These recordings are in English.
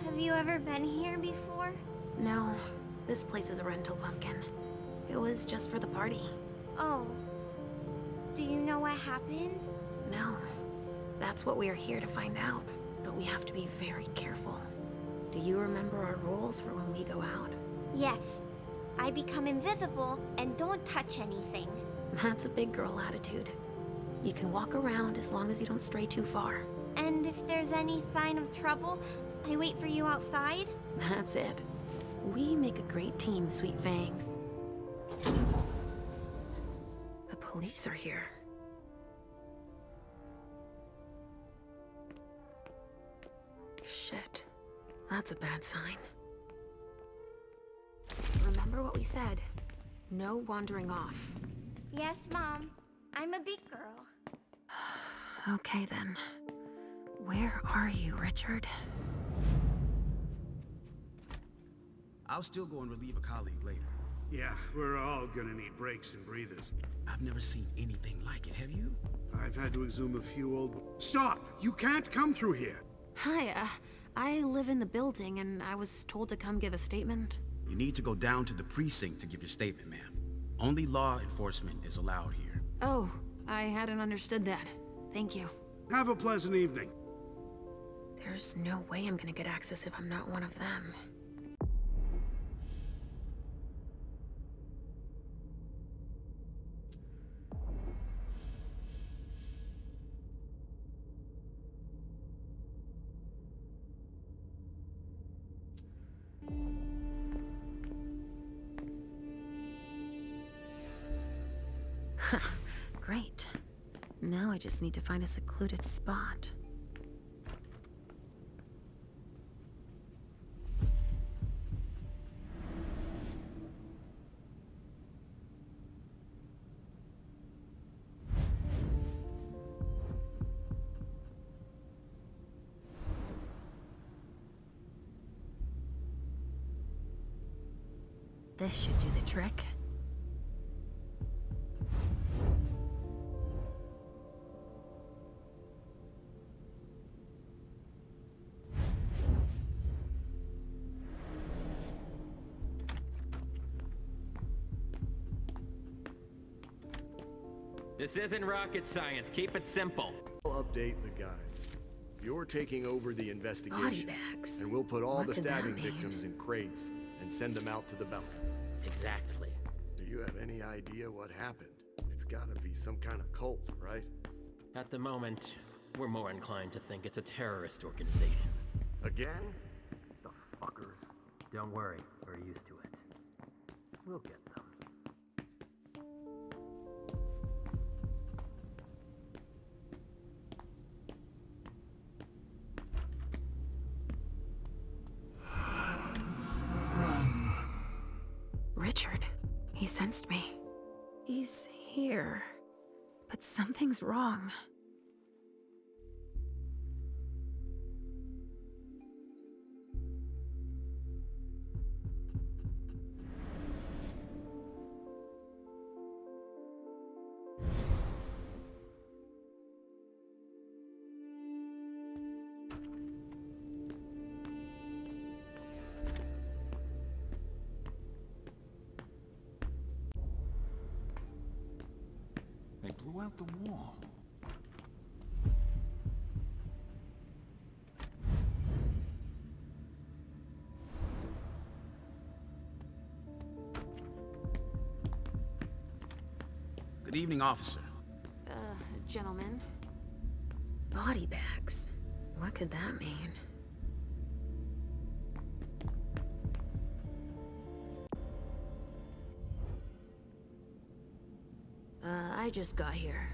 Have you ever been here before? No, this place is a rental pumpkin. It was just for the party. Oh. Do you know what happened? No, that's what we are here to find out. But we have to be very careful. Do you remember our rules for when we go out? Yes. I become invisible and don't touch anything. That's a big girl attitude. You can walk around as long as you don't stray too far. And if there's any sign of trouble, I wait for you outside? That's it. We make a great team, Sweet Fangs. The police are here. Shit. That's a bad sign. Remember what we said. No wandering off. Yes, Mom. I'm a big girl. Okay then. Where are you, Richard? I'll still go and relieve a colleague later. Yeah, we're all gonna need breaks and breathers. I've never seen anything like it, have you? I've had to exhume a few old... Stop! You can't come through here! Hi, I live in the building and I was told to come give a statement. You need to go down to the precinct to give your statement, ma'am. Only law enforcement is allowed here. Oh, I hadn't understood that. Thank you. Have a pleasant evening. There's no way I'm gonna get access if I'm not one of them. Great. Now I just need to find a secluded spot. This should do the trick. This isn't rocket science. Keep it simple. I'll update the guys. You're taking over the investigation. Body bags. And we'll put all What the could that stabbing mean? victims in crates and send them out to the belt. Exactly. Do you have any idea what happened? It's gotta be some kind of cult, right? At the moment, we're more inclined to think it's a terrorist organization. Again? The fuckers. Don't worry, we're used to it. We'll get them. Richard. He sensed me. He's here. But something's wrong. They blew out the wall. Good evening, officer. Gentlemen. Body bags. What could that mean? I just got here.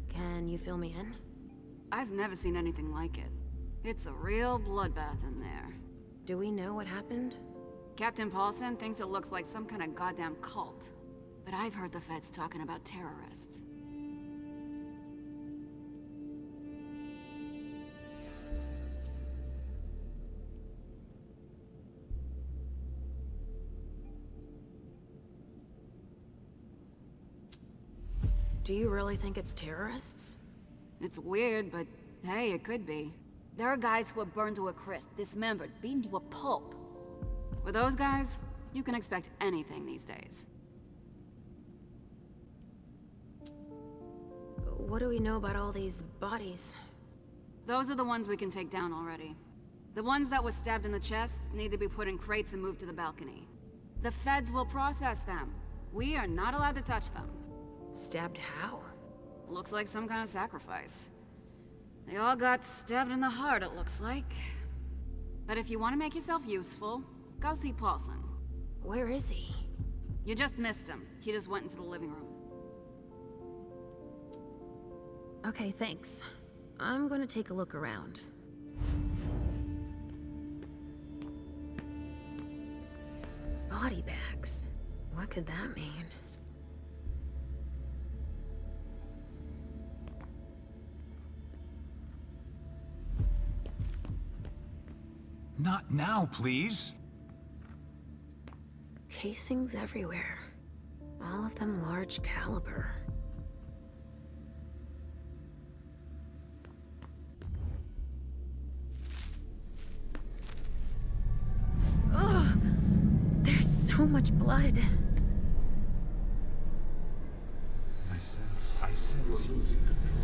Can you fill me in? I've never seen anything like it. It's a real bloodbath in there. Do we know what happened? Captain Paulson thinks it looks like some kind of goddamn cult. But I've heard the feds talking about terrorists. Do you really think it's terrorists? It's weird, but hey, it could be. There are guys who are burned to a crisp, dismembered, beaten to a pulp. With those guys, you can expect anything these days. What do we know about all these bodies? Those are the ones we can take down already. The ones that were stabbed in the chest need to be put in crates and moved to the balcony. The feds will process them. We are not allowed to touch them. Stabbed how? Looks like some kind of sacrifice. They all got stabbed in the heart, it looks like. But if you want to make yourself useful, go see Paulson. Where is he? You just missed him. He just went into the living room. Okay, thanks. I'm gonna take a look around. Body bags. What could that mean? Not now, please. Casings everywhere. All of them large caliber. Ugh! There's so much blood.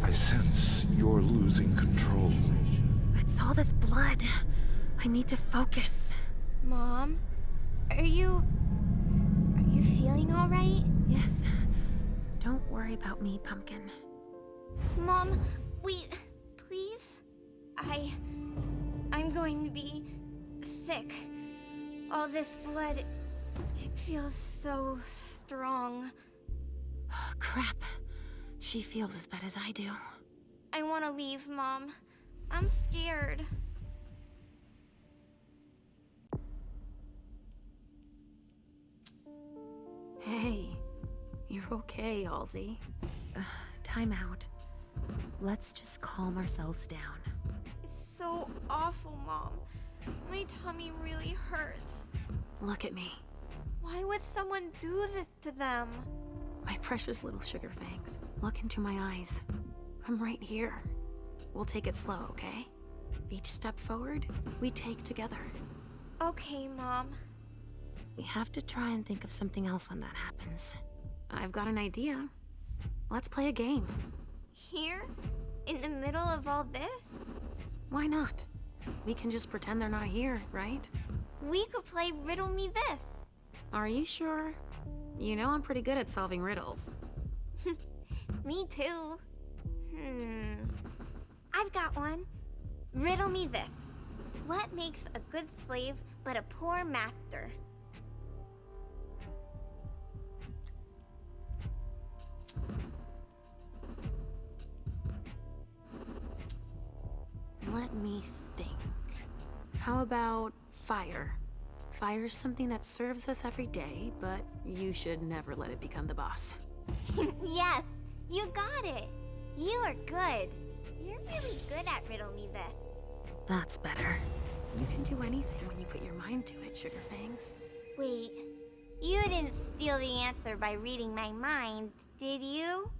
I sense you're losing control. It's all this blood. I need to focus. Mom, are you feeling all right? Yes. Don't worry about me, Pumpkin. Mom, wait, please? I'm going to be sick. All this blood, it feels so strong. Crap. She feels as bad as I do. I want to leave, Mom. I'm scared. Hey, you're okay, Halsey. Time out. Let's just calm ourselves down. It's so awful, Mom. My tummy really hurts. Look at me. Why would someone do this to them? My precious little sugar fangs. Look into my eyes. I'm right here. We'll take it slow, okay? Each step forward, we take together. Okay, Mom. We have to try and think of something else when that happens. I've got an idea. Let's play a game. Here? In the middle of all this? Why not? We can just pretend they're not here, right? We could play Riddle Me This. Are you sure? You know I'm pretty good at solving riddles. Me too. I've got one. Riddle me this. What makes a good slave but a poor master? Let me think. How about fire? Fire's something that serves us every day, but you should never let it become the boss. Yes, you got it. You are good. You're really good at Riddle Me This. That's better. You can do anything when you put your mind to it, Sugar Fangs. Wait, you didn't steal the answer by reading my mind, did you?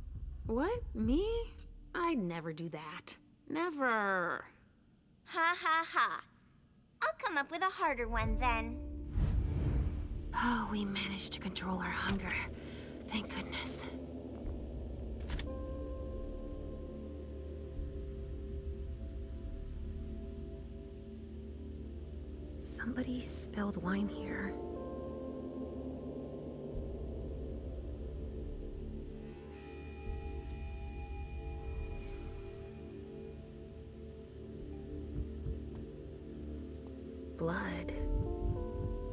What? Me? I'd never do that. Never. Ha ha ha. I'll come up with a harder one then. Oh, we managed to control our hunger. Thank goodness. Somebody spilled wine here. Blood.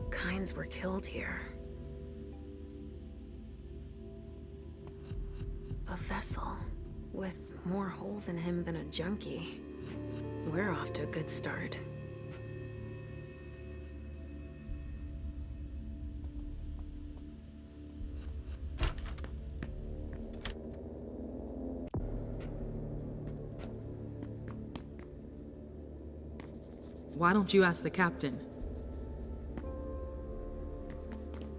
Kinds were killed here. A vessel with more holes in him than a junkie. We're off to a good start. Why don't you ask the captain?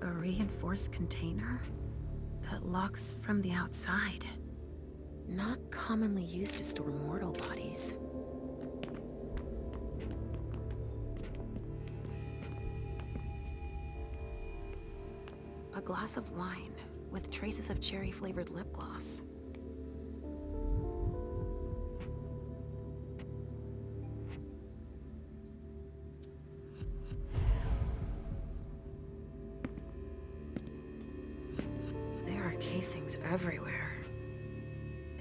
A reinforced container that locks from the outside. Not commonly used to store mortal bodies. glass of wine with traces of cherry-flavored lip gloss. There are casings everywhere,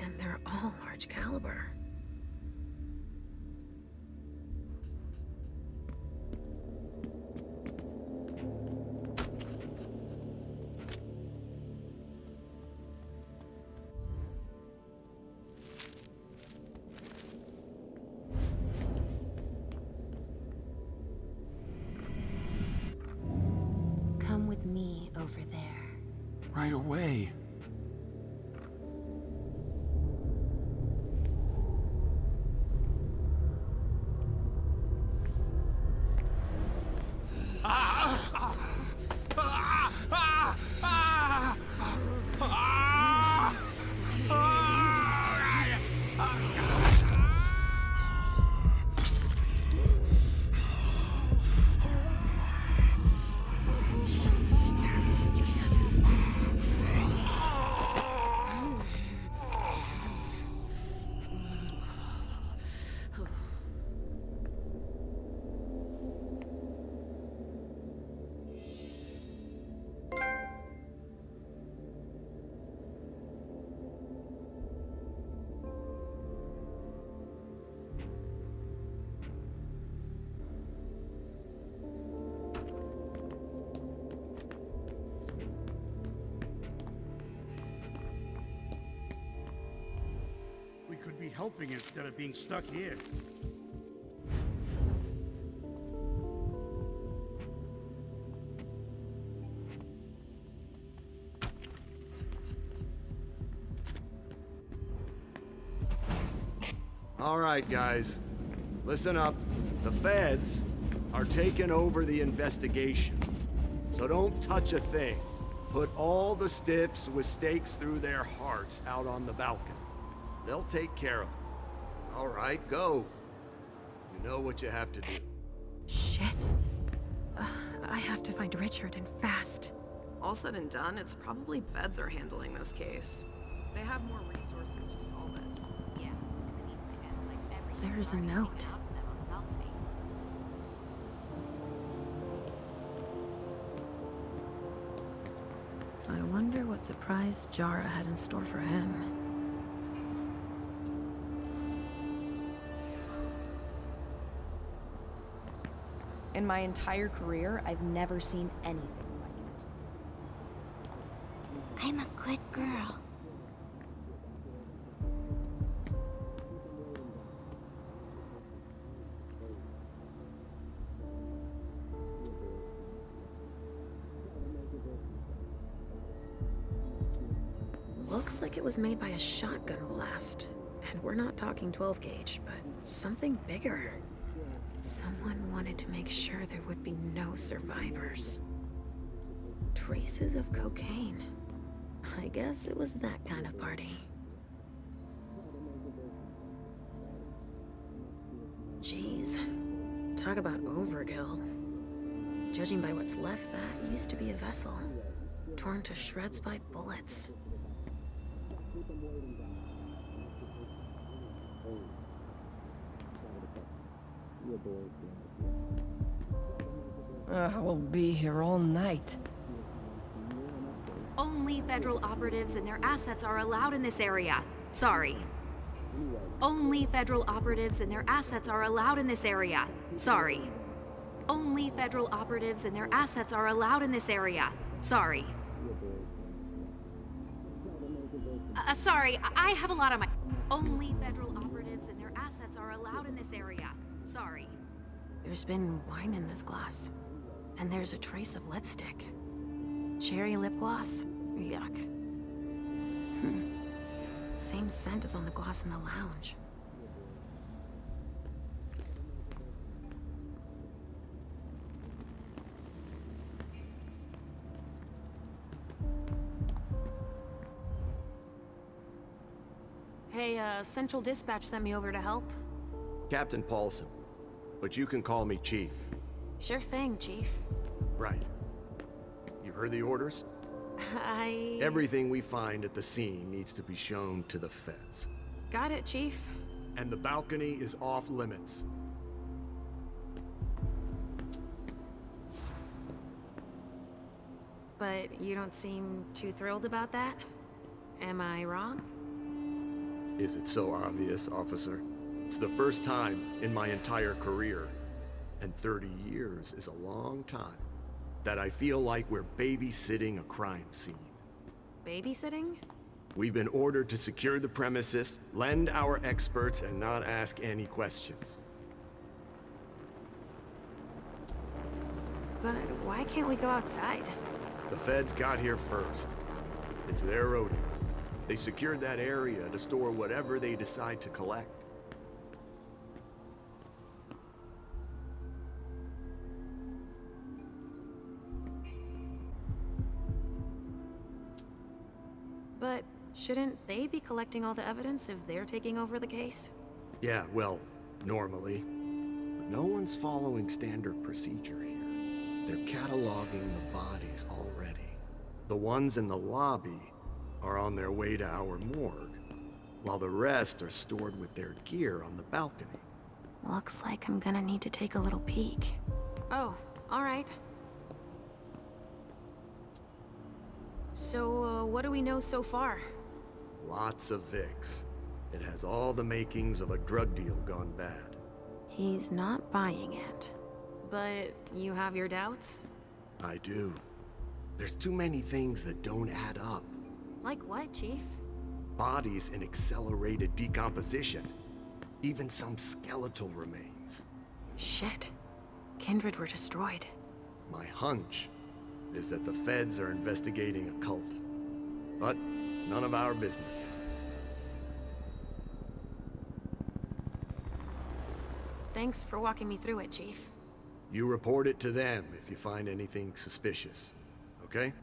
and they're all large caliber. Come with me over there. Right away. We could be helping instead of being stuck here. All right, guys. Listen up. The feds are taking over the investigation. So don't touch a thing. Put all the stiffs with stakes through their hearts out on the balcony. They'll take care of it. All right, go. You know what you have to do. Shit. I have to find Richard, and fast. All said and done, it's probably feds are handling this case. They have more resources to solve it. Yeah, and it needs to analyze everything. There's a note. Out to them on the balcony. I wonder what surprise Jara had in store for him. In my entire career, I've never seen anything like it. I'm a good girl. Looks like it was made by a shotgun blast. And we're not talking 12 gauge, but something bigger. Someone wanted to make sure there would be no survivors. Traces of cocaine. I guess it was that kind of party. Jeez. Talk about overkill. Judging by what's left, that used to be a vessel. Torn to shreds by bullets. I will be here all night. Only federal operatives and their assets are allowed in this area. Sorry. Only federal operatives and their assets are allowed in this area. Sorry. Only federal operatives and their assets are allowed in this area. Sorry. Sorry, I have a lot on my... Only federal operatives and their assets are allowed in this area. Sorry. There's been wine in this glass. And there's a trace of lipstick. Cherry lip gloss? Yuck. Same scent as on the glass in the lounge. Hey, Central Dispatch sent me over to help. Captain Paulson, but you can call me Chief. Sure thing, Chief. Right. You heard the orders? Everything we find at the scene needs to be shown to the feds. Got it, Chief. And the balcony is off limits. But you don't seem too thrilled about that? Am I wrong? Is it so obvious, officer? It's the first time in my entire career, and 30 years is a long time, that I feel like we're babysitting a crime scene. Babysitting? We've been ordered to secure the premises, lend our experts, and not ask any questions. But why can't we go outside? The feds got here first. It's their rodeo. They secured that area to store whatever they decide to collect. But shouldn't they be collecting all the evidence if they're taking over the case? Yeah, well, normally. But no one's following standard procedure here. They're cataloging the bodies already. The ones in the lobby are on their way to our morgue, while the rest are stored with their gear on the balcony. Looks like I'm gonna need to take a little peek. Oh, all right. So, what do we know so far? Lots of Vicks. It has all the makings of a drug deal gone bad. He's not buying it. But you have your doubts? I do. There's too many things that don't add up. Like what, Chief? Bodies in accelerated decomposition. Even some skeletal remains. Shit. Kindred were destroyed. My hunch is that the feds are investigating a cult. But it's none of our business. Thanks for walking me through it, Chief. You report it to them if you find anything suspicious, okay?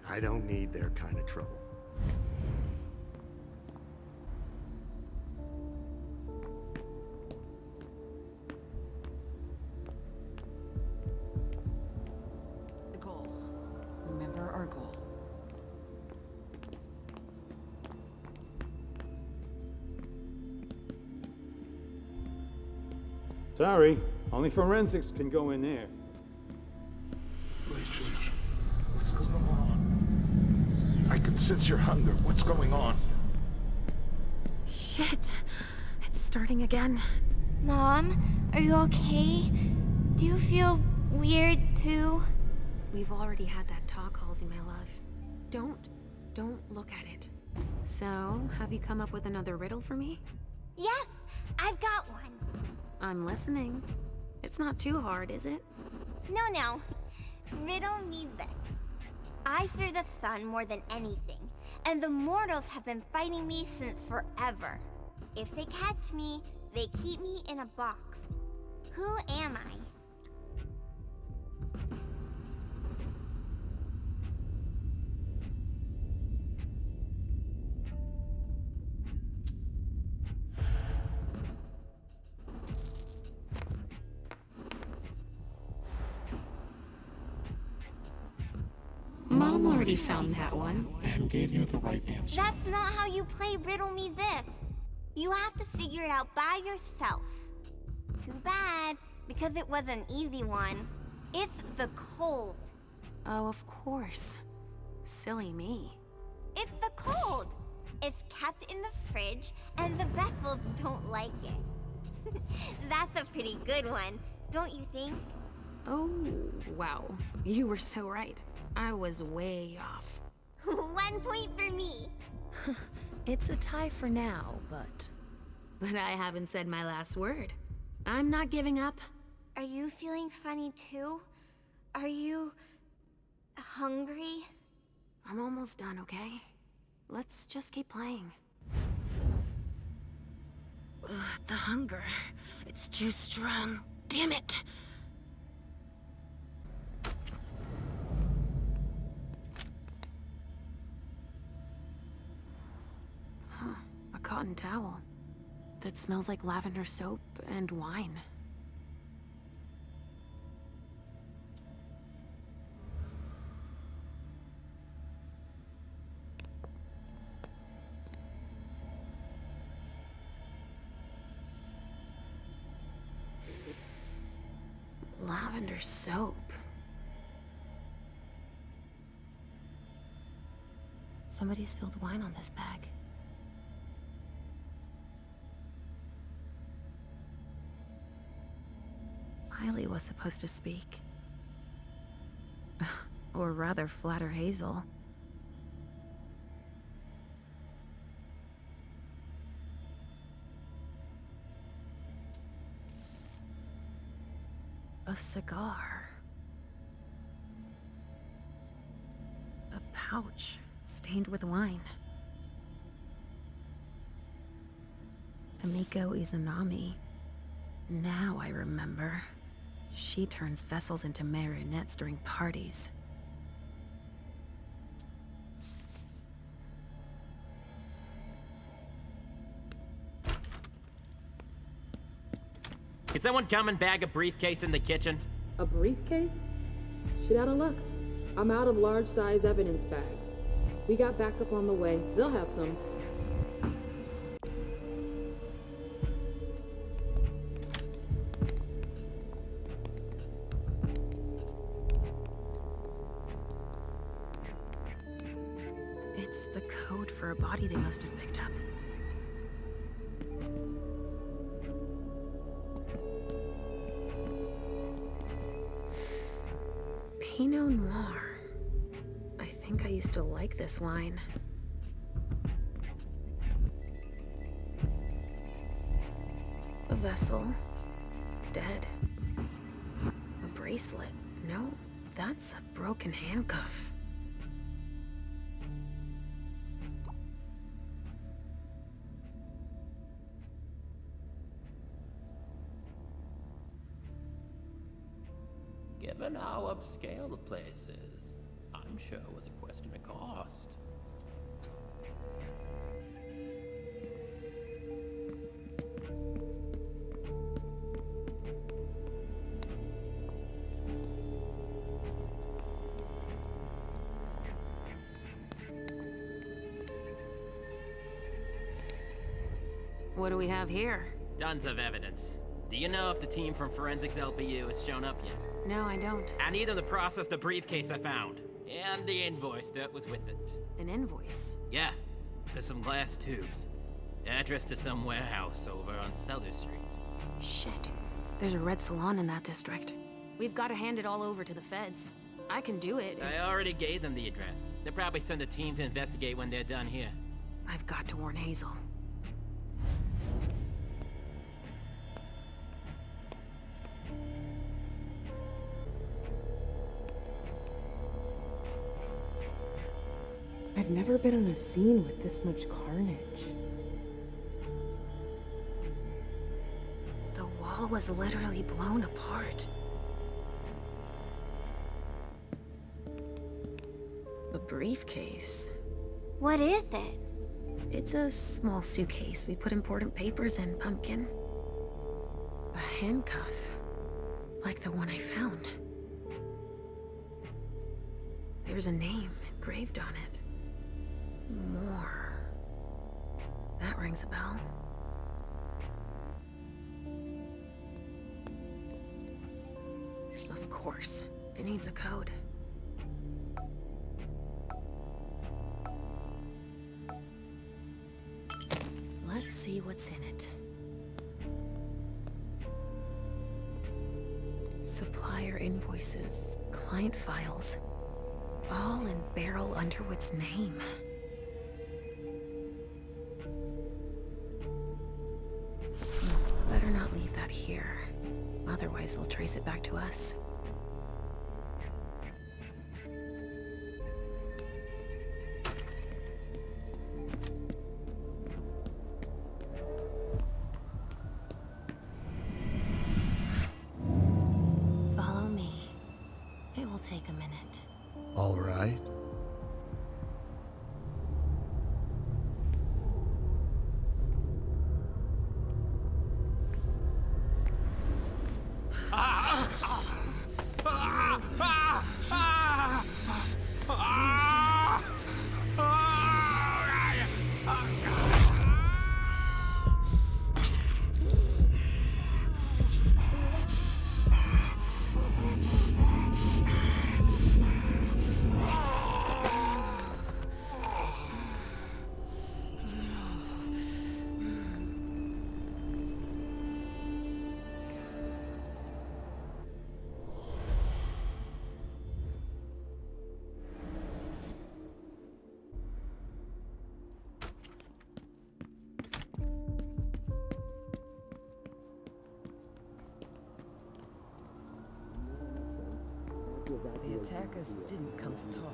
I don't need their kind of trouble. The goal. Remember our goal. Sorry, only forensics can go in there. Rachel, what's going on? I can sense your hunger. What's going on? Shit. It's starting again. Mom, are you okay? Do you feel weird too? We've already had that talk, Halsey, my love. Don't look at it. So, have you come up with another riddle for me? Yes, I've got one. I'm listening. It's not too hard, is it? No. Riddle me this. I fear the sun more than anything, and the mortals have been fighting me since forever. If they catch me, they keep me in a box. Who am I? Mom already found that one. And gave you the right answer. That's not how you play Riddle Me This. You have to figure it out by yourself. Too bad, because it was an easy one. It's the cold. Oh, of course. Silly me. It's the cold. It's kept in the fridge, and the vessels don't like it. That's a pretty good one, don't you think? Oh, wow. You were so right. I was way off. 1 point for me. It's a tie for now, but I haven't said my last word. I'm not giving up. Are you feeling funny too? Are you hungry? I'm almost done, okay? Let's just keep playing. Ugh, the hunger. It's too strong. Damn it! A cotton towel that smells like lavender soap and wine. Lavender soap. Somebody spilled wine on this bag. Riley was supposed to speak. Or rather, flatter Hazel. A cigar. A pouch stained with wine. Amiko Izanami. Now I remember. She turns vessels into marionettes during parties. Can someone come and bag a briefcase in the kitchen? A briefcase? Shit out of luck. I'm out of large-size evidence bags. We got backup on the way. They'll have some. It's the code for a body they must have picked up. Pinot Noir. I think I used to like this wine. A vessel. Dead. A bracelet. No, that's a broken handcuff. Given how upscale the place is, I'm sure it was a question of cost. What do we have here? Tons of evidence. Do you know if the team from Forensics LPU has shown up yet? No, I don't. I need them to process the briefcase I found. And the invoice that was with it. An invoice? Yeah, for some glass tubes. Address to some warehouse over on Cellar Street. Shit. There's a red salon in that district. We've got to hand it all over to the feds. I can do it. I already gave them the address. They'll probably send a team to investigate when they're done here. I've got to warn Hazel. I've never been on a scene with this much carnage. The wall was literally blown apart. A briefcase. What is it? It's a small suitcase. We put important papers in, Pumpkin. A handcuff. Like the one I found. There's a name engraved on it. More. That rings a bell. Of course. It needs a code. Let's see what's in it. Supplier invoices, client files, all in Beryl Underwood's name. Better not leave that here. Otherwise, they'll trace it back to us. Follow me. It will take a minute. All right. The attackers didn't come to talk.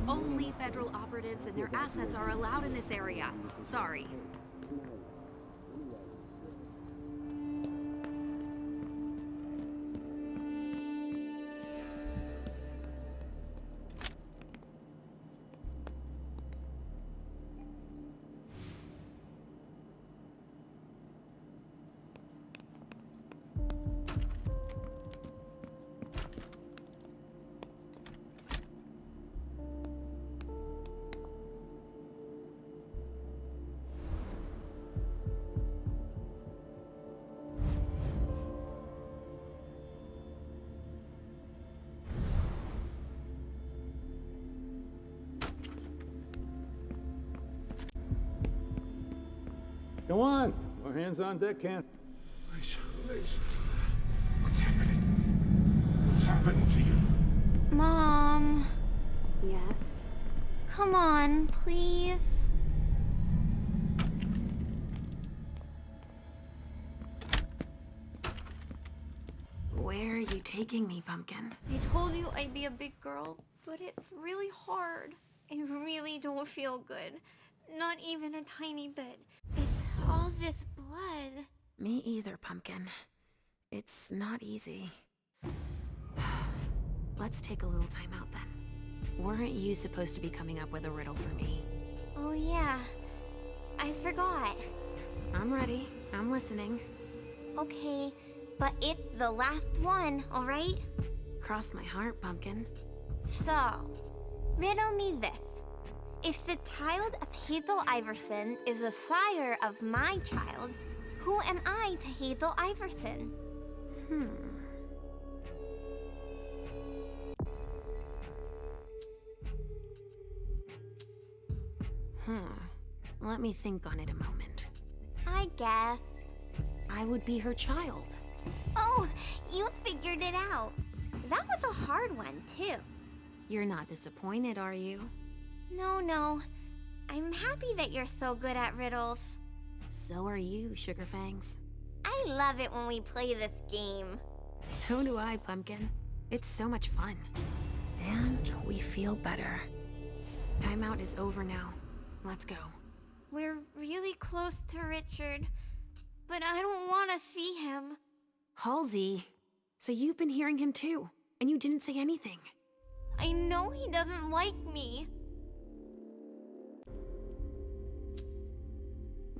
Only federal operatives and their assets are allowed in this area. Sorry. Come on, more hands on deck, Camp. What's happening? What's happening to you? Mom, Yes? come on, please. Where are you taking me, Pumpkin? I told you I'd be a big girl, but it's really hard. I really don't feel good. Not even a tiny bit. It's all this blood. Me either, Pumpkin. It's not easy. Let's take a little time out then. Weren't you supposed to be coming up with a riddle for me? Oh yeah, I forgot. I'm ready. I'm listening. Okay, but it's the last one, alright? Cross my heart, Pumpkin. So, riddle me this. If the child of Hazel Iverson is the sire of my child, who am I to Hazel Iverson? Let me think on it a moment. I guess. I would be her child. Oh, you figured it out. That was a hard one, too. You're not disappointed, are you? No. I'm happy that you're so good at riddles. So are you, Sugarfangs. I love it when we play this game. So do I, Pumpkin. It's so much fun. And we feel better. Timeout is over now. Let's go. We're really close to Richard, but I don't want to see him. Halsey, so you've been hearing him too, and you didn't say anything. I know he doesn't like me.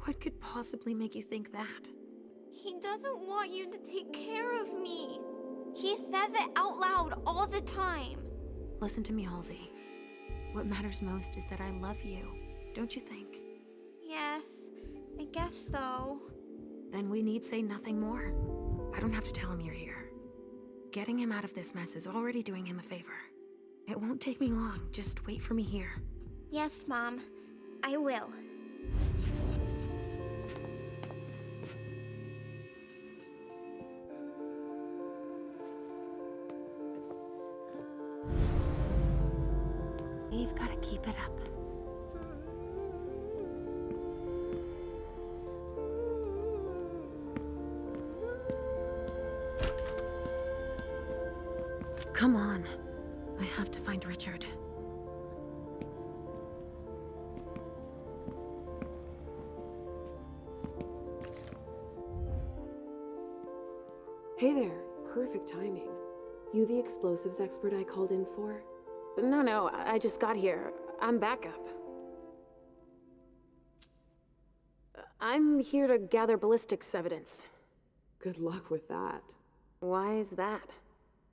What could possibly make you think that? He doesn't want you to take care of me. He says it out loud all the time. Listen to me, Halsey. What matters most is that I love you, don't you think? Yes, I guess so. Then we need say nothing more. I don't have to tell him you're here. Getting him out of this mess is already doing him a favor. It won't take me long, just wait for me here. Yes, Mom, I will. You've got to keep it up. Come on. I have to find Richard. Hey there. Perfect timing. You the explosives expert I called in for? No, I just got here. I'm backup. I'm here to gather ballistics evidence. Good luck with that. Why is that?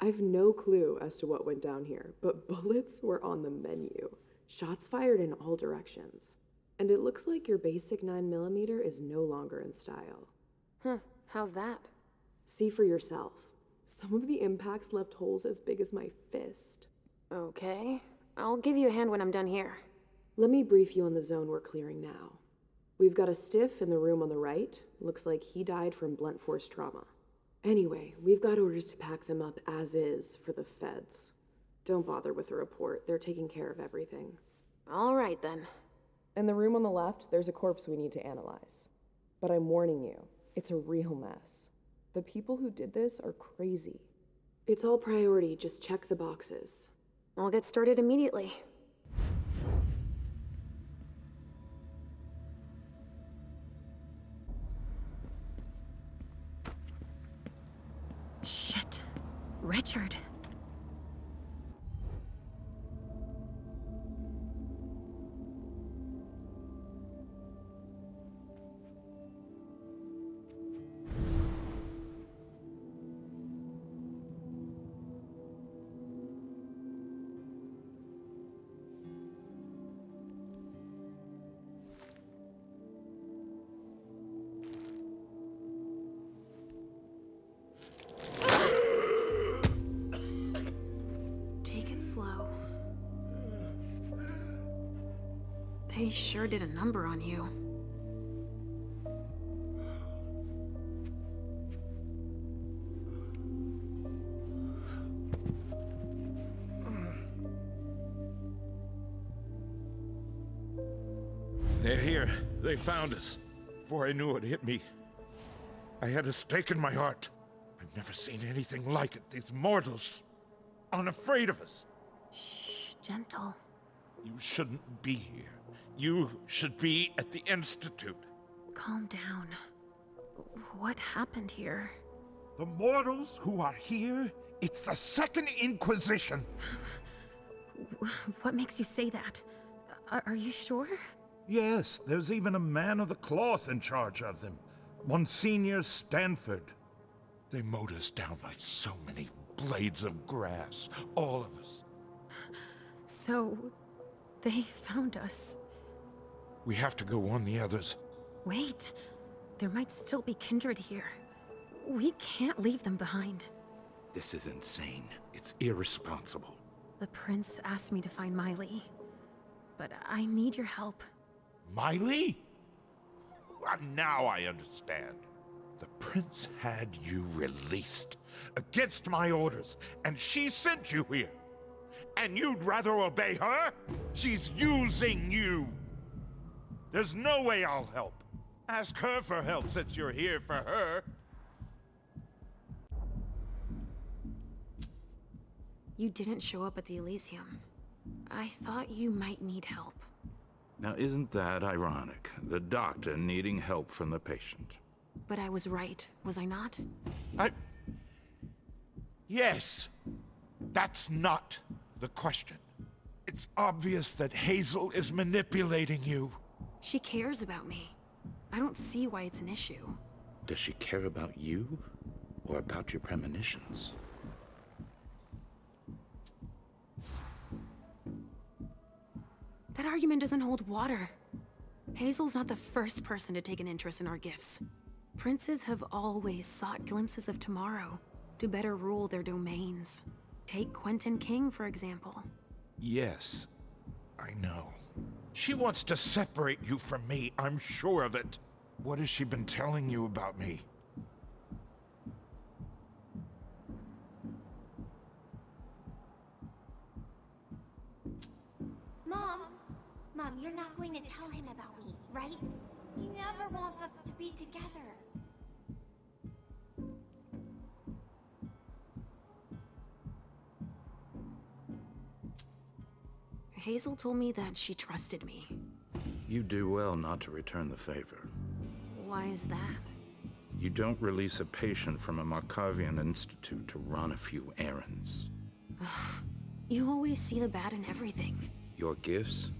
I've no clue as to what went down here, but bullets were on the menu. Shots fired in all directions. And it looks like your basic 9mm is no longer in style. How's that? See for yourself. Some of the impacts left holes as big as my fist. Okay. I'll give you a hand when I'm done here. Let me brief you on the zone we're clearing now. We've got a stiff in the room on the right. Looks like he died from blunt force trauma. Anyway, we've got orders to pack them up as is for the feds. Don't bother with the report. They're taking care of everything. All right, then. In the room on the left, there's a corpse we need to analyze. But I'm warning you, it's a real mess. The people who did this are crazy. It's all priority, just check the boxes. I'll get started immediately. Shit. Richard. They sure did a number on you. They're here. They found us. Before I knew it hit me. I had a stake in my heart. I've never seen anything like it. These mortals unafraid of us. Shh, gentle. You shouldn't be here. You should be at the Institute. Calm down. What happened here? The mortals who are here, it's the Second Inquisition. What makes you say that? Are you sure? Yes, there's even a man of the cloth in charge of them. Monsignor Stanford. They mowed us down like so many blades of grass, all of us. So, they found us. We have to go warn the others. Wait, there might still be kindred here. We can't leave them behind. This is insane. It's irresponsible. The prince asked me to find Miley, but I need your help. Miley? Now I understand. The prince had you released against my orders, and she sent you here. And you'd rather obey her? She's using you. There's no way I'll help. Ask her for help since you're here for her. You didn't show up at the Elysium. I thought you might need help. Now isn't that ironic? The doctor needing help from the patient. But I was right, was I not? Yes. That's not the question. It's obvious that Hazel is manipulating you. She cares about me. I don't see why it's an issue. Does she care about you? Or about your premonitions? That argument doesn't hold water. Hazel's not the first person to take an interest in our gifts. Princes have always sought glimpses of tomorrow to better rule their domains. Take Quentin King, for example. Yes, I know. She wants to separate you from me, I'm sure of it. What has she been telling you about me? Mom, you're not going to tell him about me, right? He never wants us to be together. Hazel told me that she trusted me. You do well not to return the favor. Why is that? You don't release a patient from a Markovian institute to run a few errands. You always see the bad in everything. Your gifts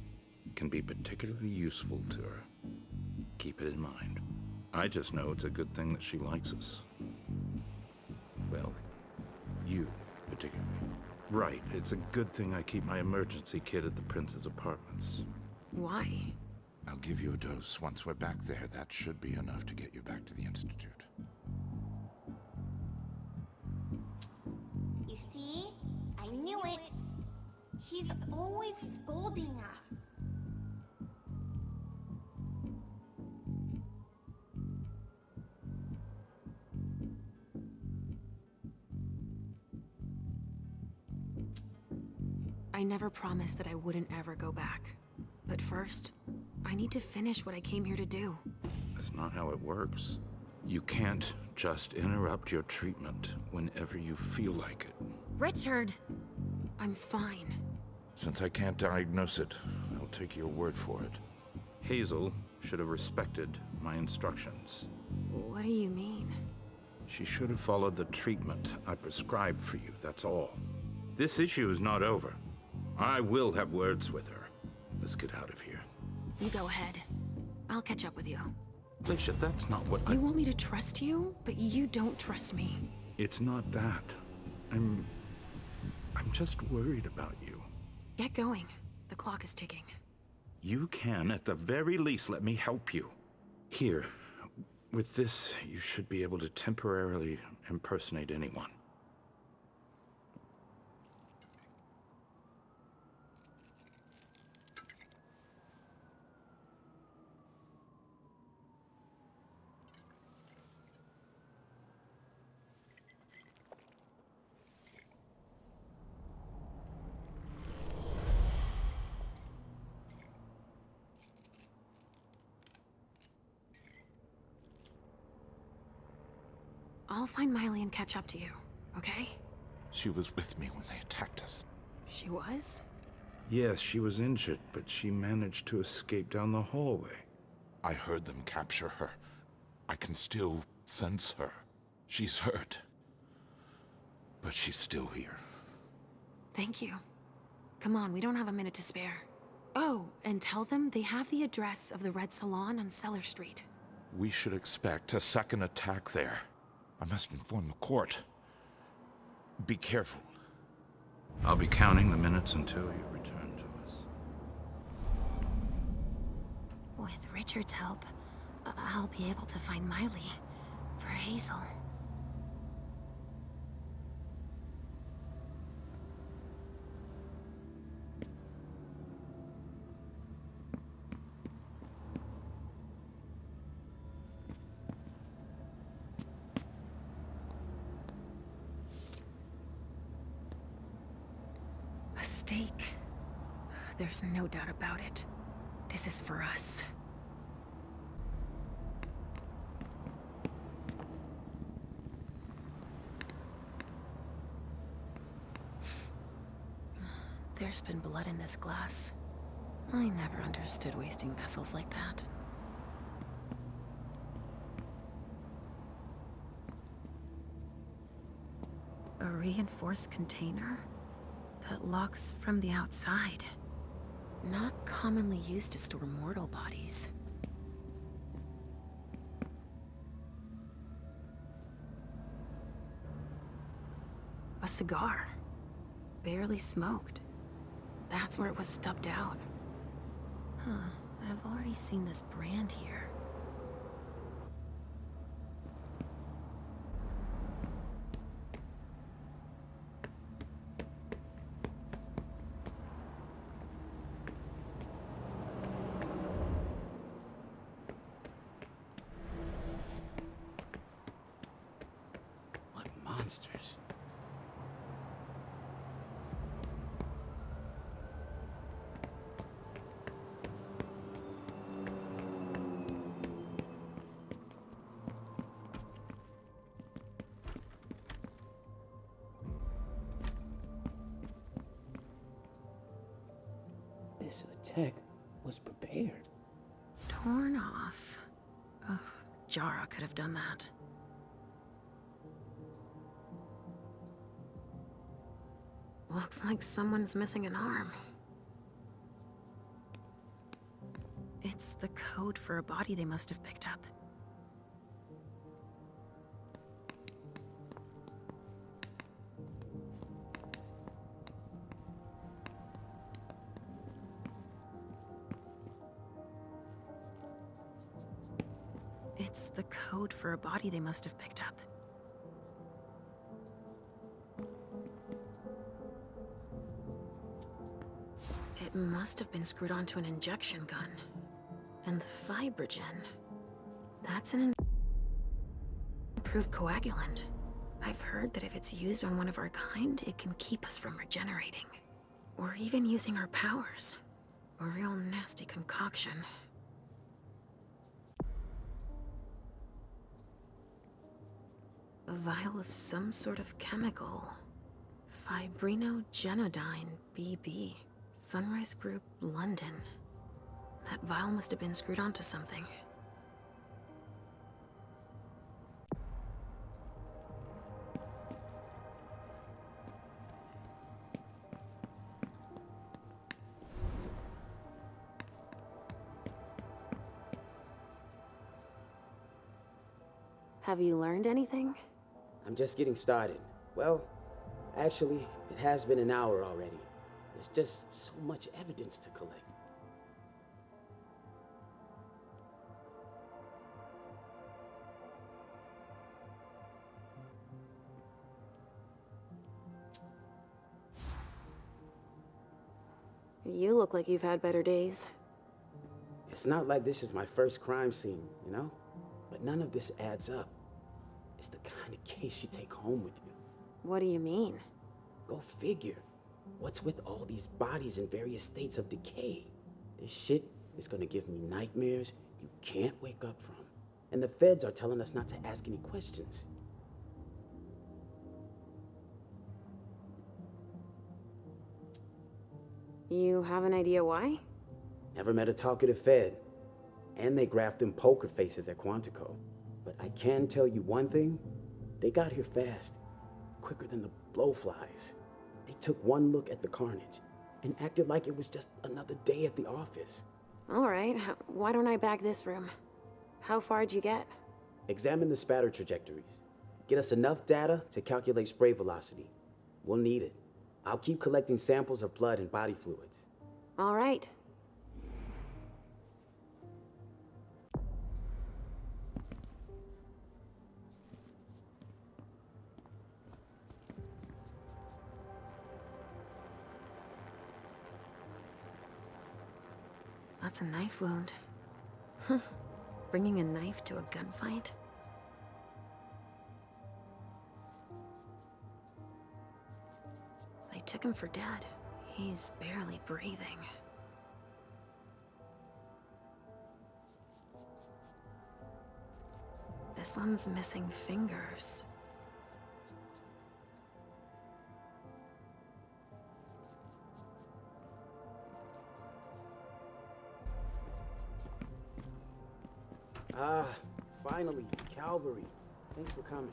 can be particularly useful to her. Keep it in mind. I just know it's a good thing that she likes us. Well, you particularly. Right, it's a good thing I keep my emergency kit at the prince's apartments. Why? I'll give you a dose once we're back there. That should be enough to get you back to the institute. You see? I knew it. He's always scolding us. I never promised that I wouldn't ever go back. But first, I need to finish what I came here to do. That's not how it works. You can't just interrupt your treatment whenever you feel like it. Richard! I'm fine. Since I can't diagnose it, I'll take your word for it. Hazel should have respected my instructions. What do you mean? She should have followed the treatment I prescribed for you, that's all. This issue is not over. I will have words with her. Let's get out of here. You go ahead. I'll catch up with you. Alicia, that's not what You want me to trust you, but you don't trust me. It's not that. I'm just worried about you. Get going. The clock is ticking. You can, at the very least, let me help you. Here, with this, you should be able to temporarily impersonate anyone. I'll find Miley and catch up to you, okay? She was with me when they attacked us. She was? Yes, she was injured, but she managed to escape down the hallway. I heard them capture her. I can still sense her. She's hurt. But she's still here. Thank you. Come on, we don't have a minute to spare. Oh, and tell them they have the address of the Red Salon on Cellar Street. We should expect a second attack there. I must inform the court. Be careful. I'll be counting the minutes until you return to us. With Richard's help, I'll be able to find Miley for Hazel. A stake. There's no doubt about it. This is for us. There's been blood in this glass. I never understood wasting vessels like that. A reinforced container that locks from the outside. Not commonly used to store mortal bodies. A cigar. Barely smoked. That's where it was stubbed out. Huh, I've already seen this brand here. What monsters? This attack was prepared. Torn off. Oh, Jara could have done that. Looks like someone's missing an arm. It's the code for a body they must have picked up. It's the code for a body they must have picked up. It must have been screwed onto an injection gun. And the fibrogen. That's an improved coagulant. I've heard that if it's used on one of our kind, it can keep us from regenerating. Or even using our powers. A real nasty concoction. A vial of some sort of chemical. Fibrinogenodine, BB. Sunrise Group, London. That vial must have been screwed onto something. Have you learned anything? I'm just getting started. Well, actually, it has been an hour already. There's just so much evidence to collect. You look like you've had better days. It's not like this is my first crime scene, you know? But none of this adds up. It's the kind of case you take home with you. What do you mean? Go figure. What's with all these bodies in various states of decay? This shit is gonna give me nightmares you can't wake up from. And the feds are telling us not to ask any questions. You have an idea why? Never met a talkative Fed. And they graphed them poker faces at Quantico. But I can tell you one thing. They got here fast. Quicker than the blowflies. They took one look at the carnage and acted like it was just another day at the office. All right, why don't I bag this room? How far'd you get? Examine the spatter trajectories. Get us enough data to calculate spray velocity. We'll need it. I'll keep collecting samples of blood and body fluids. All right. That's a knife wound. Huh. Bringing a knife to a gunfight? They took him for dead. He's barely breathing. This one's missing fingers. Ah, finally, Calvary. Thanks for coming.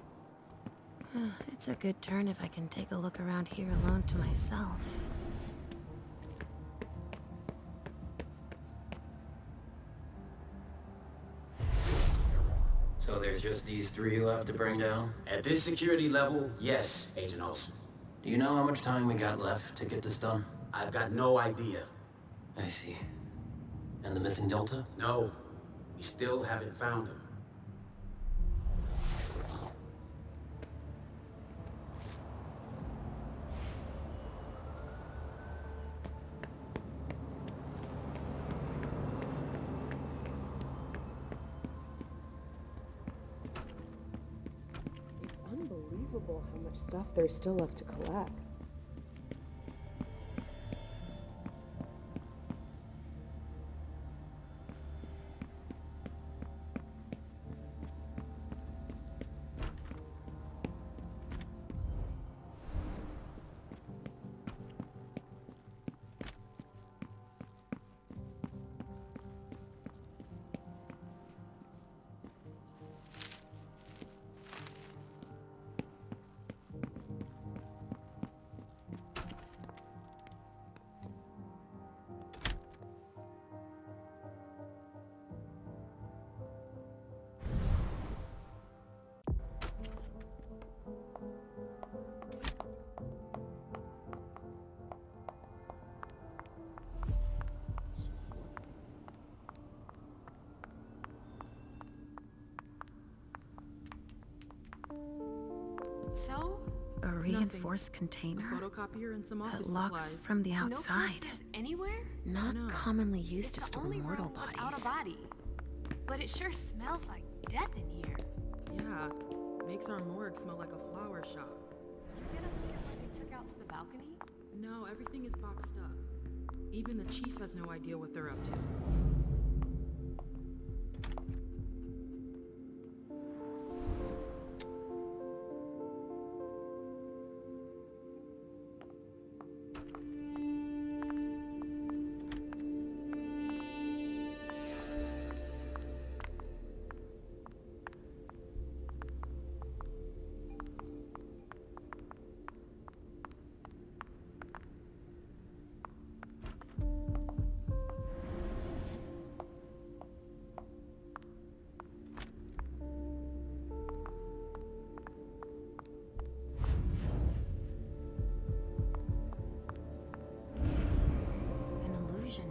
It's a good turn if I can take a look around here alone to myself. So there's just these three left to bring down? At this security level, yes, Agent Olsen. Do you know how much time we got left to get this done? I've got no idea. I see. And the missing Delta? No, we still haven't found him. It's unbelievable how much stuff there's still left to collect. So? A reinforced container Photocopier and some office that locks supplies. from the No outside. corpses anywhere? Not commonly used to store Only mortal room without bodies. a body. But it sure smells like death in here. Yeah, makes our morgue smell like a flower shop. You get a look at what they took out to the balcony? No, everything is boxed up. Even the chief has no idea what they're up to.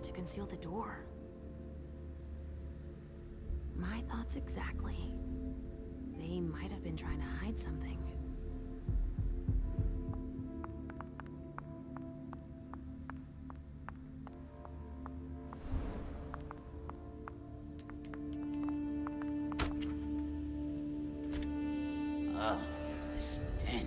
To conceal the door. My thoughts exactly. They might have been trying to hide something. Oh, the stench.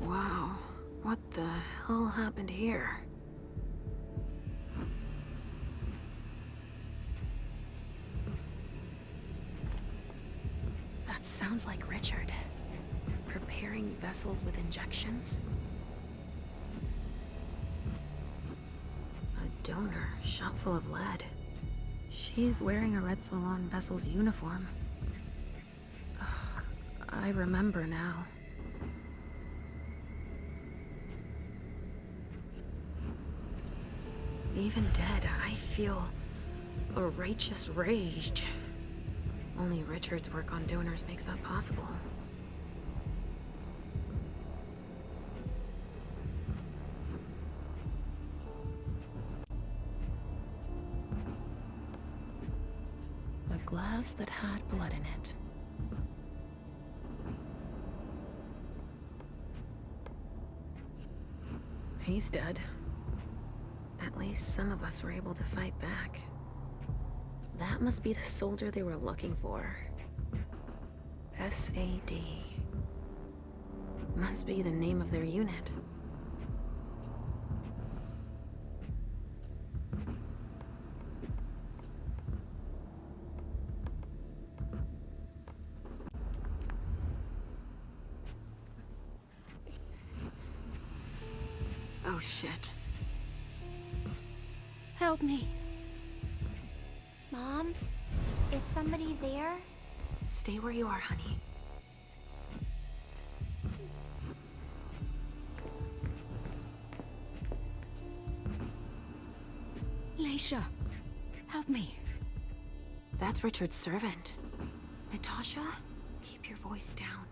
Wow, what the hell happened here? That sounds like Richard. Preparing vessels with injections? A donor shot full of lead. She's wearing a Red Salon vessel's uniform. I remember now. Even dead, I feel a righteous rage. Only Richard's work on donors makes that possible. A glass that had blood in it. He's dead. At least some of us were able to fight back. That must be the soldier they were looking for. SAD. Must be the name of their unit. Oh shit. Help me. Mom? Is somebody there? Stay where you are, honey. Leisha, help me. That's Richard's servant. Natasha, keep your voice down.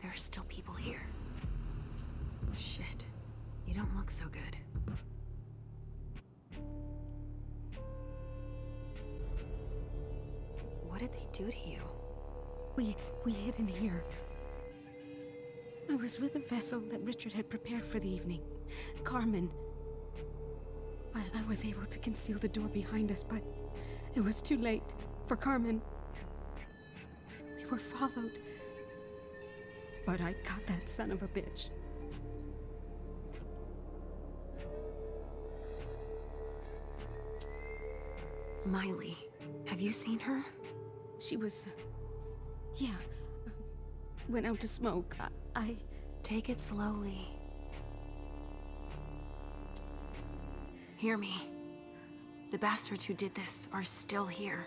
There are still people here. Shit. You don't look so good. What did they do to you? We hid in here. I was with a vessel that Richard had prepared for the evening. Carmen. I was able to conceal the door behind us, but it was too late for Carmen. We were followed. But I got that son of a bitch. Miley. Have you seen her? She was... yeah. Went out to smoke. I... Take it slowly. Hear me. The bastards who did this are still here.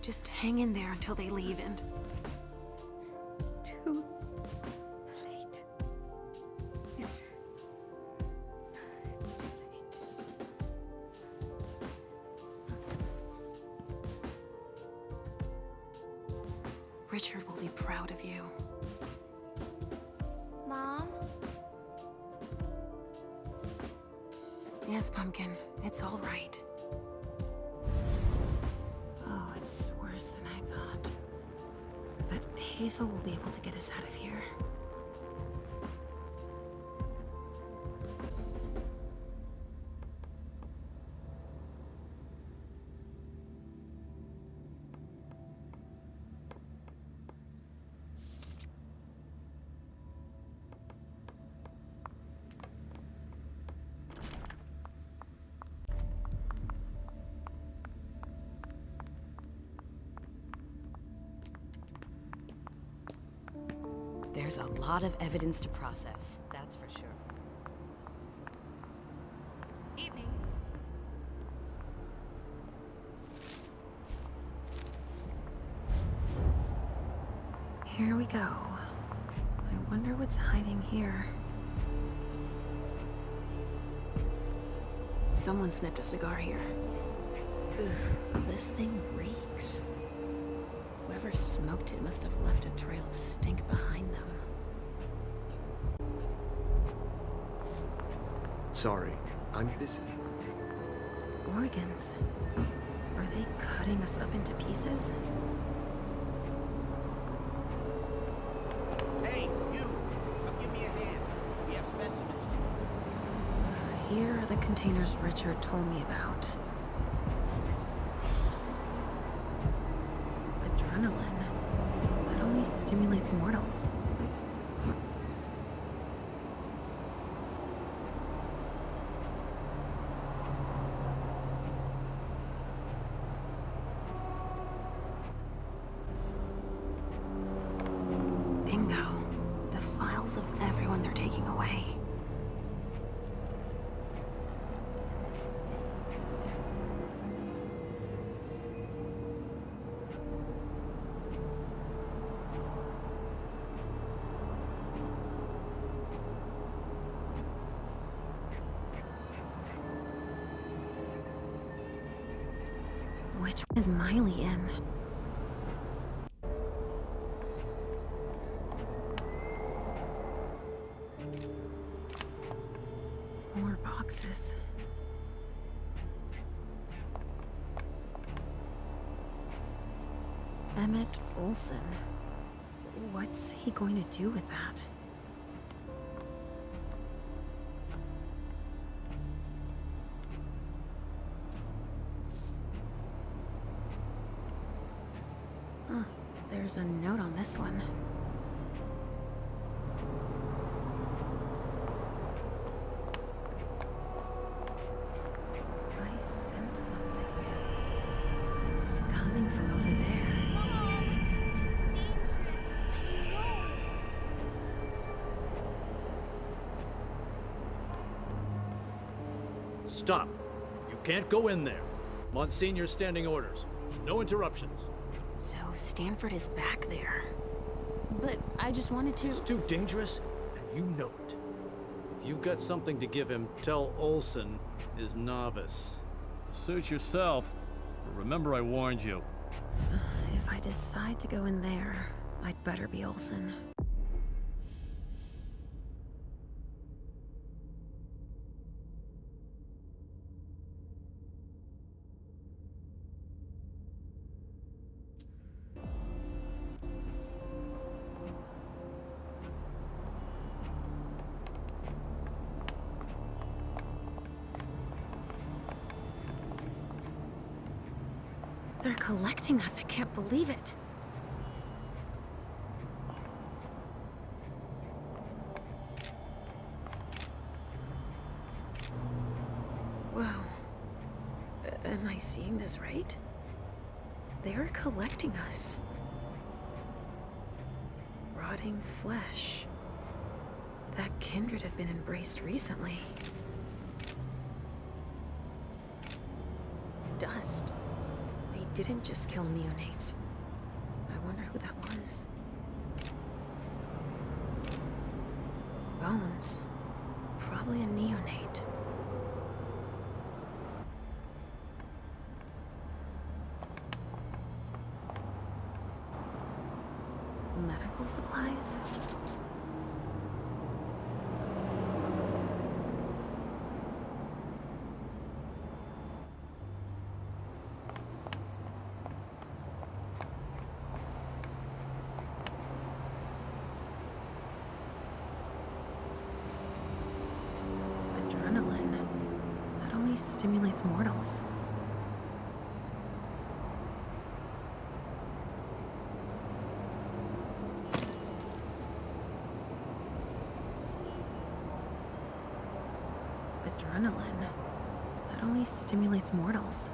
Just hang in there until they leave and... Too late. It's too late. Richard will be proud of you. Mom? Yes, Pumpkin. It's all right. Oh, it's worse than I thought. But Hazel will be able to get us out of here. There's a lot of evidence to process, that's for sure. Evening. Here we go. I wonder what's hiding here. Someone snipped a cigar here. Ugh, this thing reeks. Whoever smoked it must have left a trail of stink behind them. Sorry, I'm busy. Organs. Are they cutting us up into pieces? Hey, you! Come give me a hand. We have specimens to... Here are the containers Richard told me about. Adrenaline. That only stimulates mortals. Bingo. The files of everyone they're taking away. Which one is Miley in? More boxes. Emmett Olsen. What's he going to do with that? Huh, there's a note on this one. I sense something. It's coming from over there. Stop. You can't go in there. Monsignor's standing orders. No interruptions. So Stanford is back there. But I just wanted to... It's too dangerous, and you know it. If you've got something to give him, tell Olsen is novice. Suit yourself. But remember I warned you. If I decide to go in there, I'd better be Olsen. They're collecting us. I can't believe it. Wow. Am I seeing this right? They're collecting us. Rotting flesh. That kindred had been embraced recently. Dust. They didn't just kill neonates. I wonder who that was. Bones. Probably a neonate. Medical supplies? Adrenaline. That only stimulates mortals. Adrenaline. That only stimulates mortals.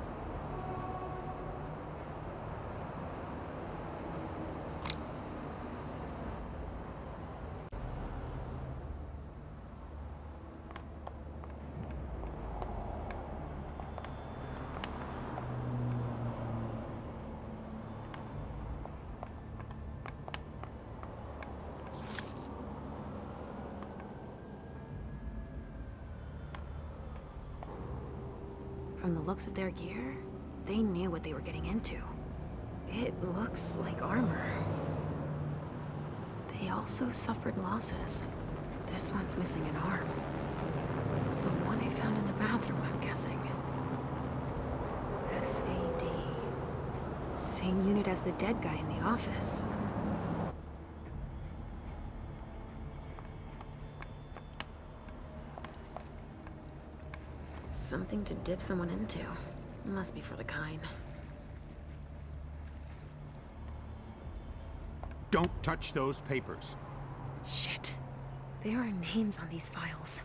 From the looks of their gear, they knew what they were getting into. It looks like armor. They also suffered losses. This one's missing an arm. The one I found in the bathroom, I'm guessing. SAD. Same unit as the dead guy in the office. Something to dip someone into. Must be for the kind. Don't touch those papers. Shit. There are names on these files.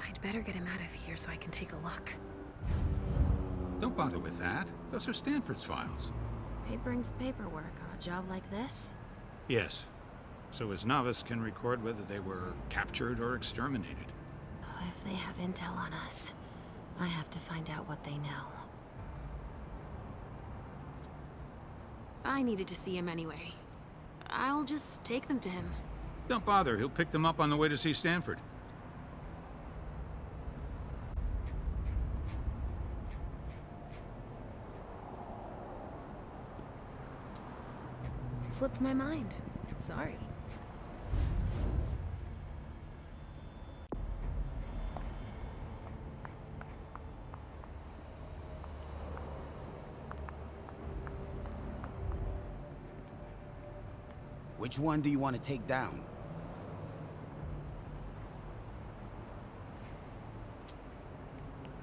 I'd better get him out of here so I can take a look. Don't bother with that. Those are Stanford's files. Papering's paperwork on a job like this? Yes. So his novice can record whether they were captured or exterminated. If they have intel on us, I have to find out what they know. I needed to see him anyway. I'll just take them to him. Don't bother. He'll pick them up on the way to see Stanford. Slipped my mind. Sorry. Which one do you want to take down?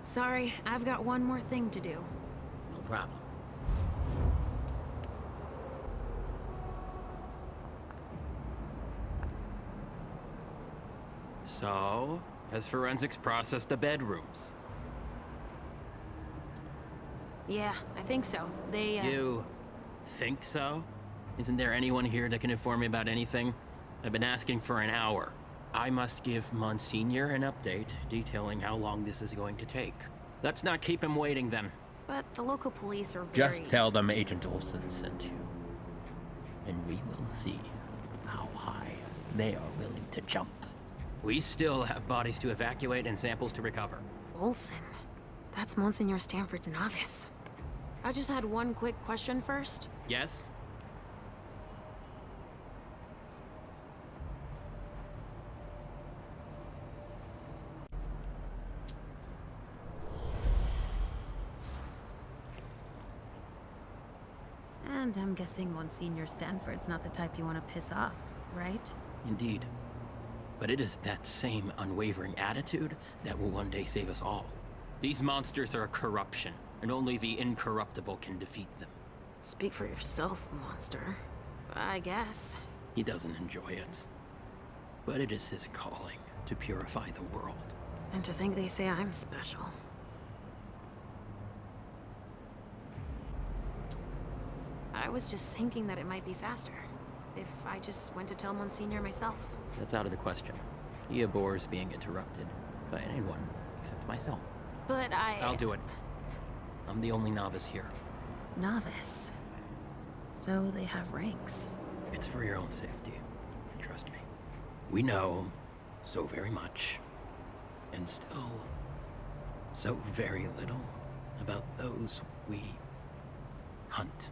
Sorry, I've got one more thing to do. No problem. So, has forensics processed the bedrooms? Yeah, I think so. They, You think so? Isn't there anyone here that can inform me about anything? I've been asking for an hour. I must give Monsignor an update detailing how long this is going to take. Let's not keep him waiting then. But the local police are very... Just tell them Agent Olsen sent you. And we will see how high they are willing to jump. We still have bodies to evacuate and samples to recover. Olsen. That's Monsignor Stanford's novice. I just had one quick question first. Yes? And I'm guessing Monsignor Stanford's not the type you want to piss off, right? Indeed. But it is that same unwavering attitude that will one day save us all. These monsters are a corruption, and only the incorruptible can defeat them. Speak for yourself, monster. I guess. He doesn't enjoy it. But it is his calling to purify the world. And to think they say I'm special. was just thinking that it might be faster if I just went to tell Monsignor myself. That's out of the question. He abhors being interrupted by anyone except myself. But I'll do it. I'm the only novice here. Novice? So they have ranks. It's for your own safety. Trust me. We know so very much, and still so very little about those we hunt.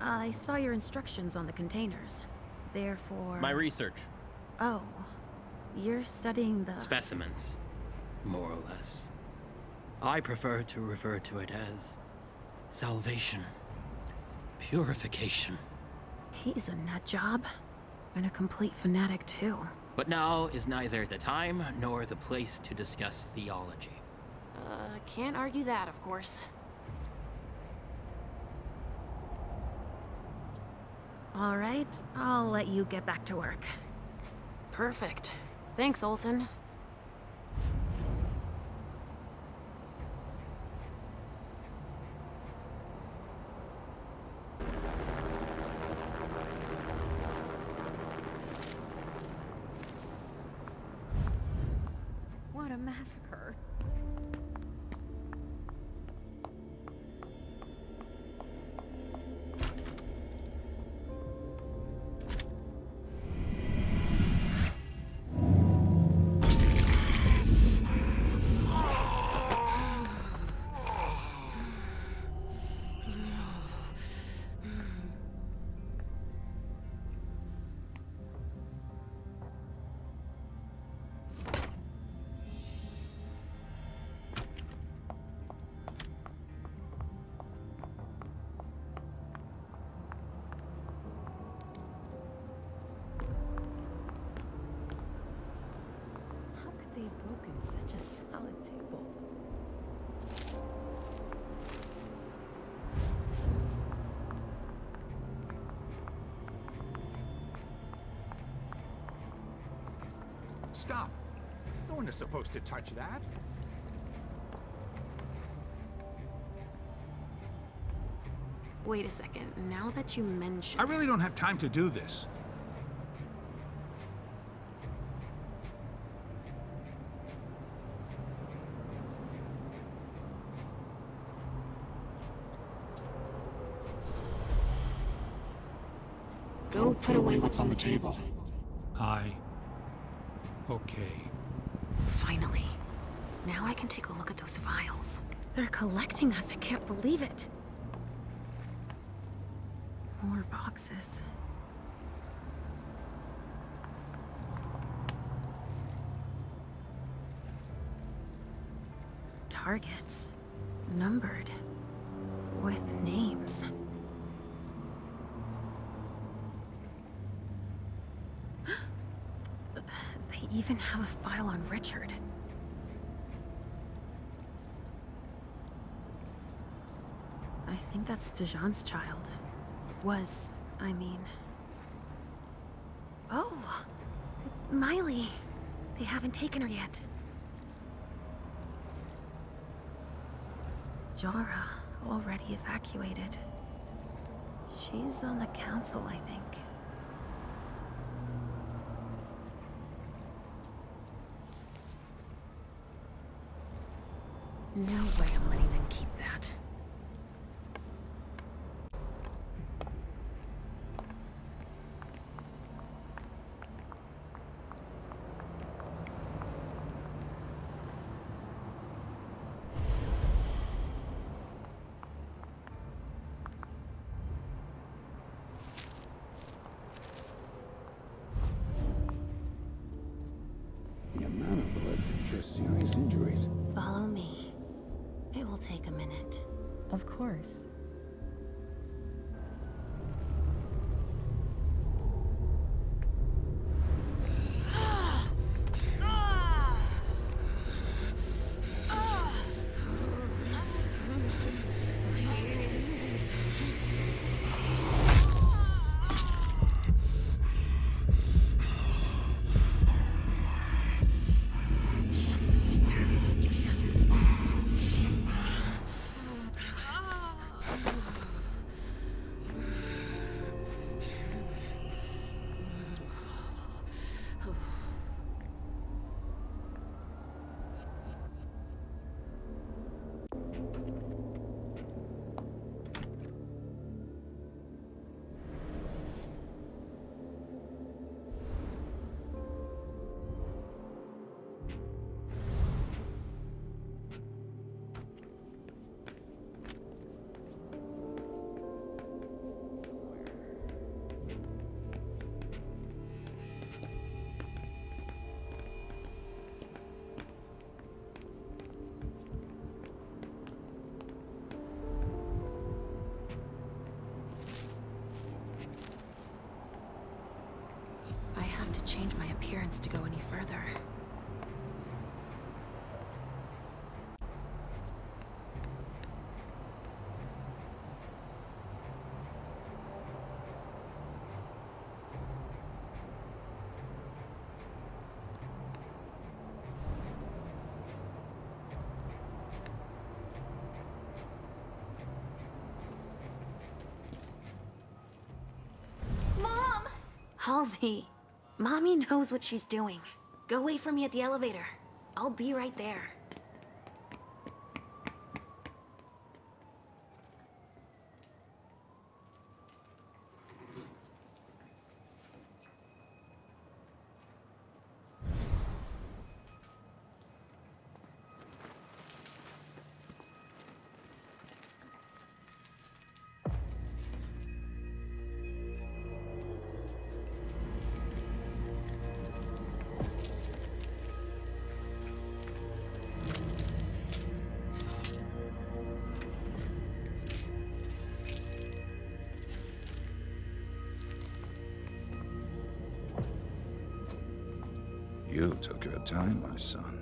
I saw your instructions on the containers. Therefore... My research. Oh. You're studying the... Specimens, more or less. I prefer to refer to it as salvation, purification. He's a nut job, and a complete fanatic too. But now is neither the time nor the place to discuss theology. Can't argue that, of course. All right, I'll let you get back to work. Perfect. Thanks, Olsen. What a massacre. They've broken such a solid table. Stop! No one is supposed to touch that. Wait a second, now that you mention... I really don't have time to do this. Go put away what's on the table. Okay. Finally. Now I can take a look at those files. They're collecting us, I can't believe it. More boxes. Targets. Numbered. With names. They even have a file on Richard. I think that's Dijon's child. I mean... Oh! Miley! They haven't taken her yet. Jara, already evacuated. She's on the council, I think. No way I'm letting them keep that. The amount of blood suggests serious injuries. Follow me. It will take a minute. Of course. appearance to go any further. Mom! Halsey, Mommy knows what she's doing. Go wait for me at the elevator. I'll be right there. You took your time, my son.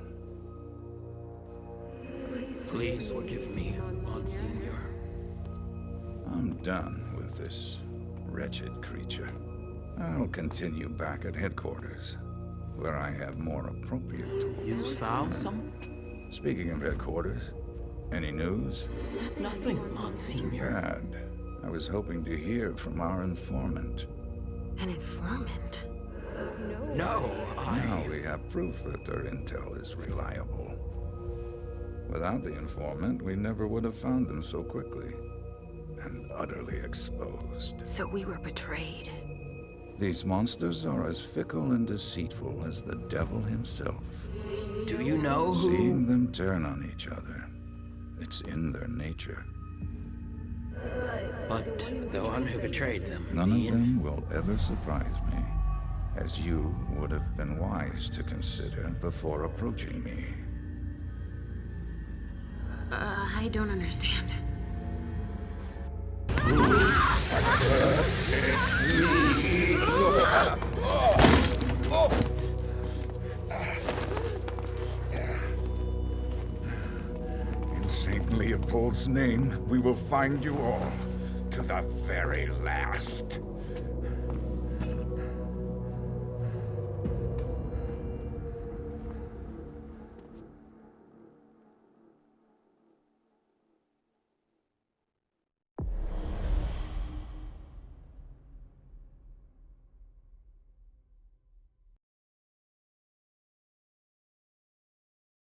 Please forgive me, Monsignor. I'm done with this wretched creature. I'll continue back at headquarters, where I have more appropriate tools. You found some? Speaking of headquarters, any news? Nothing, Monsignor. Bad. I was hoping to hear from our informant. An informant? No, Now we have proof that their intel is reliable. Without the informant, we never would have found them so quickly. And utterly exposed. So we were betrayed. These monsters are as fickle and deceitful as the devil himself. Do you know who... Seeing them turn on each other, it's in their nature. But the one who betrayed them... None of them will ever surprise me, as you would have been wise to consider before approaching me. I don't understand. In St. Leopold's name, we will find you all, to the very last.